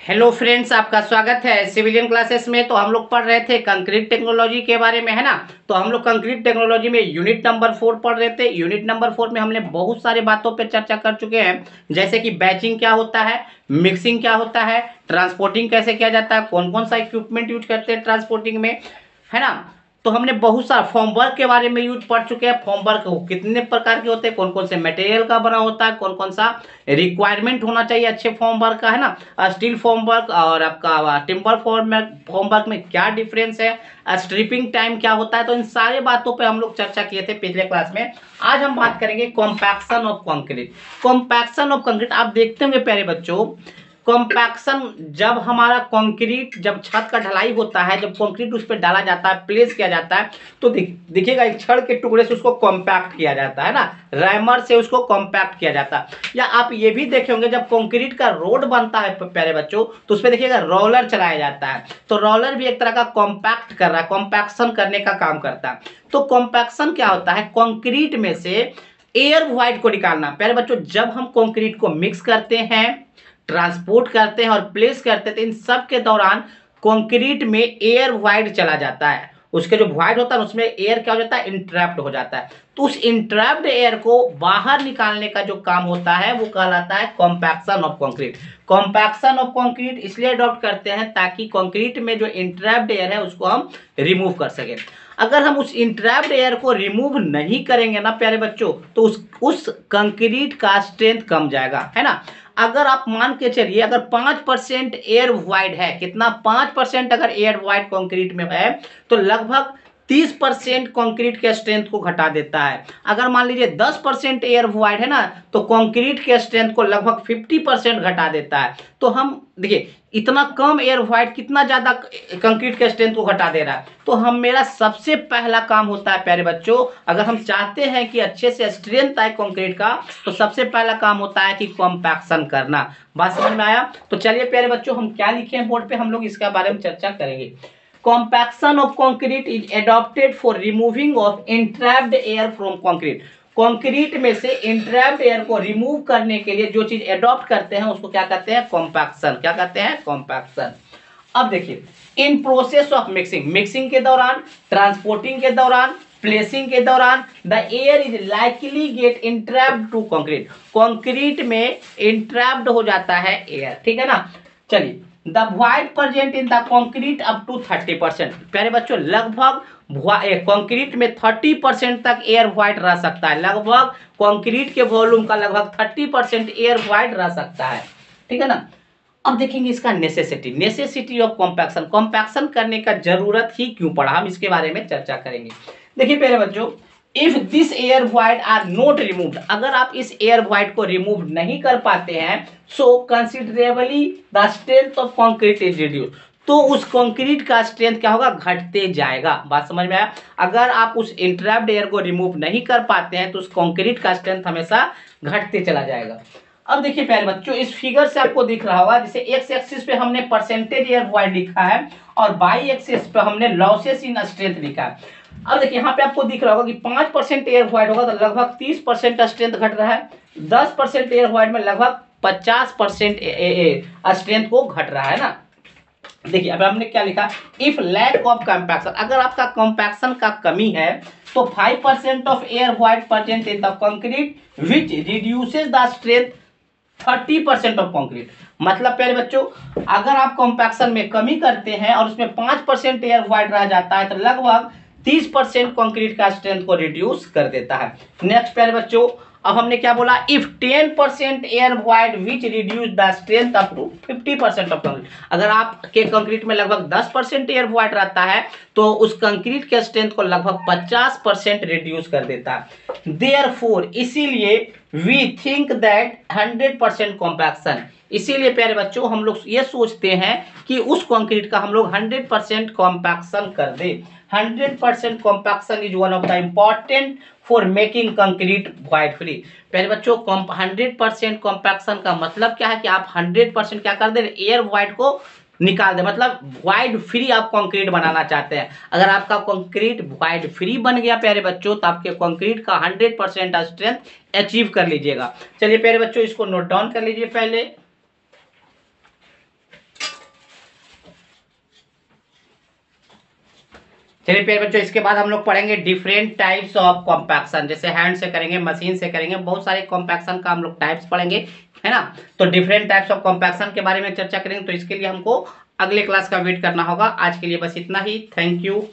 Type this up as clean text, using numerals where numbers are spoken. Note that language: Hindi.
हेलो फ्रेंड्स, आपका स्वागत है सिविलियन क्लासेस में। तो हम लोग पढ़ रहे थे कंक्रीट टेक्नोलॉजी के बारे में, है ना। तो हम लोग कंक्रीट टेक्नोलॉजी में यूनिट नंबर 4 पढ़ रहे थे। यूनिट नंबर 4 में हमने बहुत सारे बातों पे चर्चा कर चुके हैं, जैसे कि बैचिंग क्या होता है, मिक्सिंग क्या होता है, ट्रांसपोर्टिंग कैसे किया जाता है, कौन कौन सा इक्विपमेंट यूज करते हैं ट्रांसपोर्टिंग में, है ना। तो हमने बहुत सारा फॉर्मवर्क के बारे में यूज पढ़ चुके हैं। फॉर्मवर्क कितने प्रकार के होते हैं, कौन कौन से मटेरियल का बना होता है, कौन कौन सा रिक्वायरमेंट होना चाहिए अच्छे फॉर्मवर्क का, है ना। स्टील फॉर्मवर्क और आपका टिम्बर फॉर्मवर्क में क्या डिफरेंस है, स्ट्रिपिंग टाइम क्या होता है। तो इन सारे बातों पे हम लोग चर्चा किए थे पिछले क्लास में। आज हम बात करेंगे compaction of concrete. Compaction of concrete आप देखते होंगे प्यारे बच्चों, कॉम्पैक्शन जब हमारा कंक्रीट, जब छत का ढलाई होता है, जब कंक्रीट उस पर डाला जाता है, प्लेस किया जाता है, तो देखिएगा एक छड़ के टुकड़े से उसको कॉम्पैक्ट किया जाता है ना, रैमर से उसको कॉम्पैक्ट किया जाता है। या आप ये भी देखे होंगे जब कंक्रीट का रोड बनता है प्यारे बच्चों, तो उस पर देखिएगा रोलर चलाया जाता है। तो रोलर भी एक तरह का कॉम्पैक्ट कर रहा है, कॉम्पैक्शन करने का काम करता है। तो कॉम्पैक्शन क्या होता है, कंक्रीट में से एयर वाइड को निकालना। प्यारे बच्चों, जब हम कंक्रीट को मिक्स करते हैं, ट्रांसपोर्ट करते हैं और प्लेस करते हैं, तो इन सब के दौरान कंक्रीट में एयर वाइड चला जाता है। उसके जो वाइड होता है उसमें एयर क्या हो जाता है, इंट्रैप्ट हो जाता है। तो उस इंट्रैप्ट एयर को बाहर निकालने का जो काम होता है वो कहलाता है compaction of concrete. Compaction of concrete इसलिए अडॉप्ट करते हैं ताकि कंक्रीट में जो इंट्रैप्ट एयर है उसको हम रिमूव कर सकें। अगर हम उस इंट्रैप्ट एयर को रिमूव नहीं करेंगे ना प्यारे बच्चों, तो उस कंक्रीट का स्ट्रेंथ कम जाएगा, है ना। अगर आप मान के चलिए, अगर 5% एयर वाइड है, कितना 5% अगर एयर वाइड कंक्रीट में है, तो लगभग 30% कंक्रीट के स्ट्रेंथ को घटा देता है। अगर मान लीजिए 10% एयर वाइड है ना, तो कंक्रीट के स्ट्रेंथ को लगभग 50% घटा देता है। तो हम देखिए इतना कम एयर वाइड कितना ज्यादा कंक्रीट के स्ट्रेंथ को घटा दे रहा है। तो हम मेरा सबसे पहला काम होता है प्यारे बच्चों, अगर हम चाहते हैं कि अच्छे से स्ट्रेंथ आए कंक्रीट का, तो सबसे पहला काम होता है कि कॉम्पैक्शन करना। बात समझ में आया। तो चलिए प्यारे बच्चों, हम क्या लिखे हैं बोर्ड पे, हम लोग इसके बारे में चर्चा करेंगे। Compaction of concrete is adopted for removing of entrapped air from concrete. Concrete में से इंट्रैप्ड एयर को रिमूव करने के लिए जो चीज एडॉप्ट करते हैं उसको क्या कहते हैं, कॉम्पैक्शन। क्या कहते हैं, कॉम्पैक्शन। अब देखिए, in process of mixing, mixing के दौरान, ट्रांसपोर्टिंग के दौरान, प्लेसिंग के दौरान the air is likely get entrapped to concrete. Concrete में इंट्रैप्ड हो जाता है एयर, ठीक है ना। चलिए, the void present in the concrete up to 30%। प्यारे बच्चों, लगभग कंक्रीट में 30% तक एयर वाइड रह सकता है। लगभग कंक्रीट के वॉल्यूम का लगभग 30% एयर वाइड रह सकता है, ठीक है ना। अब देखेंगे इसका नेसेसिटी ऑफ कॉम्पैक्शन। कॉम्पैक्शन करने का जरूरत ही क्यों पड़ा, हम इसके बारे में चर्चा करेंगे। देखिए प्यारे बच्चों, if this air void are not removed, अगर आप इस एयर वाइड को रिमूव नहीं कर पाते हैं, so considerably the strength of concrete is reduce, तो उस कंक्रीट का स्ट्रेंथ क्या होगा, घटते जाएगा। बात समझ में आया। अगर आप उस इंट्रैप्ड एयर को रिमूव नहीं कर पाते हैं तो उस कंक्रीट का स्ट्रेंथ हमेशा घटते चला जाएगा। अब देखिए प्यारे बच्चों, इस फिगर से आपको दिख रहा होगा, जैसे एक्स एक्सिस पे हमने परसेंटेज एयर वाइड लिखा है और वाई एक्सिस पे हमने लॉसेस इन स्ट्रेंथ लिखा है। अब देखिए यहाँ पे आपको दिख रहा होगा कि 5% एयर वाइड होगा तो लगभग 30% स्ट्रेंथ घट रहा है। 10% एयर वाइड में लगभग 50% स्ट्रेंथ को घट रहा है ना। देखिए अब हमने क्या लिखा, इफ लैक ऑफ कॉम्पैक्शन, अगर आपका कॉम्पैक्शन का कमी है तो 5% of air wide present in the concrete which reduces the strength 30% of concrete. मतलब प्यारे बच्चों, अगर आप कॉम्पैक्शन में कमी करते हैं और उसमें 5% एयर वाइड रह जाता है तो लगभग 30% कंक्रीट का स्ट्रेंथ को रिड्यूस कर देता है। नेक्स्ट प्यारे बच्चों, अब हमने क्या बोला, if 10% air void which reduce the strength up to 50% of concrete. अगर आपके कंक्रीट में लगभग 10% एयर वाइड रहता है तो उस कंक्रीट के स्ट्रेंथ को लगभग 50% रिड्यूस कर देता है। देयरफॉर, इसीलिए वी थिंक दैट 100% कॉम्पैक्शन, इसीलिए प्यारे बच्चों हम लोग ये सोचते हैं कि उस कंक्रीट का हम लोग 100% कॉम्पैक्शन कर दे। 100% compaction is one of the important for making concrete wide free. पहले बच्चों 100% कॉम्पैक्शन का मतलब क्या है कि आप 100% क्या कर दे, एयर वाइड को निकाल दे, मतलब वाइड फ्री आप कंक्रीट बनाना चाहते हैं। अगर आपका कंक्रीट वाइड फ्री बन गया प्यारे बच्चों, तो आपके कंक्रीट का 100% स्ट्रेंथ अचीव कर लीजिएगा। चलिए प्यारे बच्चों, इसको नोट डाउन कर लीजिए पहले। चलिए प्यारे बच्चों, इसके बाद हम लोग पढ़ेंगे डिफरेंट टाइप्स ऑफ कॉम्पैक्शन। जैसे हैंड से करेंगे, मशीन से करेंगे, बहुत सारे कॉम्पैक्शन का हम लोग टाइप्स पढ़ेंगे, है ना। तो डिफरेंट टाइप्स ऑफ कॉम्पैक्शन के बारे में चर्चा करेंगे। तो इसके लिए हमको अगले क्लास का वेट करना होगा। आज के लिए बस इतना ही। Thank you.